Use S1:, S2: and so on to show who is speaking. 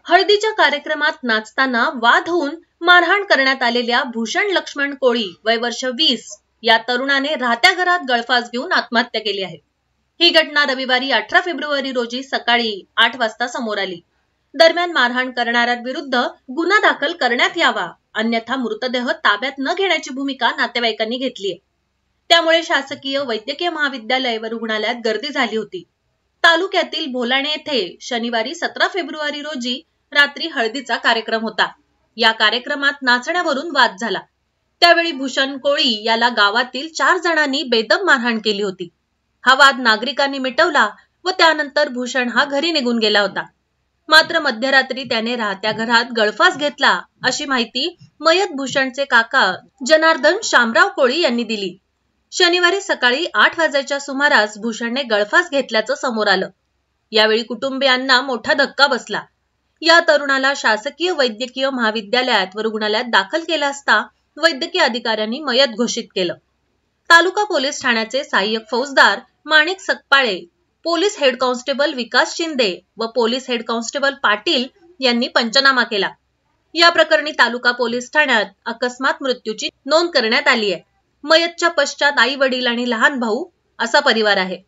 S1: हळदीच्या कार्यक्रमात नाचताना वाद होऊन मारहाण करण्यात आलेल्या भूषण लक्ष्मण कोळी वय वर्ष 20 या तरुणाने राहत्या घरात गळफास घेऊन आत्महत्या केली आहे। ही घटना रविवारी 18 फेब्रुवारी रोजी सकाळी 8 वाजता समोर आली। दरम्यान मारहाण करणाऱ्यांविरुद्ध गुन्हा दाखल करण्यात यावा, अन्यथा मृतदेह ताब्यात न घेण्याची भूमिका नातेवाईकांनी घेतली आहे। त्यामुळे शासकीय वैद्यकीय महाविद्यालय व रुग्णालयात गर्दी झाली होती। तालुक्यातील भोलाणे येथे शनिवारी 17 फेब्रुवारी रोजी रात्री हळदीचा कार्यक्रम होता। या कार्यक्रमात नाचण्यावरून वाद झाला। त्यावेळी भूषण कोळी याला गावातील 4 जणांनी बेदम मारहाण केली होती। हा वाद नागरिकांनी मिटवला व त्यानंतर भूषण हा घरी निघून गेला होता। मात्र मध्यरात्री त्याने राहत्या घरात गळफास घेतला अशी माहिती मयत भूषणचे काका जनार्दन शामराव कोळी यांनी दिली। शनिवारी सकाळी 8 वाजेच्या सुमारास भूषणने गळफास घेतल्याचं समोर आलं। यावेळी कुटुंबियांना मोठा धक्का बसला। या तरुणाला शासकीय वैद्यकीय महाविद्यालयात व रुग्णालयात दाखल केलं असता वैद्यकीय अधिकाऱ्यांनी मयत घोषित केलं। तालुका पोलीस ठाण्याचे सहाय्यक फौजदार माणिक सकपाळे, पोलीस हेड कॉन्स्टेबल विकास शिंदे व पोलीस हेड कॉन्स्टेबल पाटील यांनी पंचनामा केला। या प्रकरणी तालुका पोलीस ठाण्यात अकस्मात मृत्यूची नोंद करण्यात आली आहे। मयतच्या पश्चात आई वडील आणि लहान भाऊ असा परिवार आहे।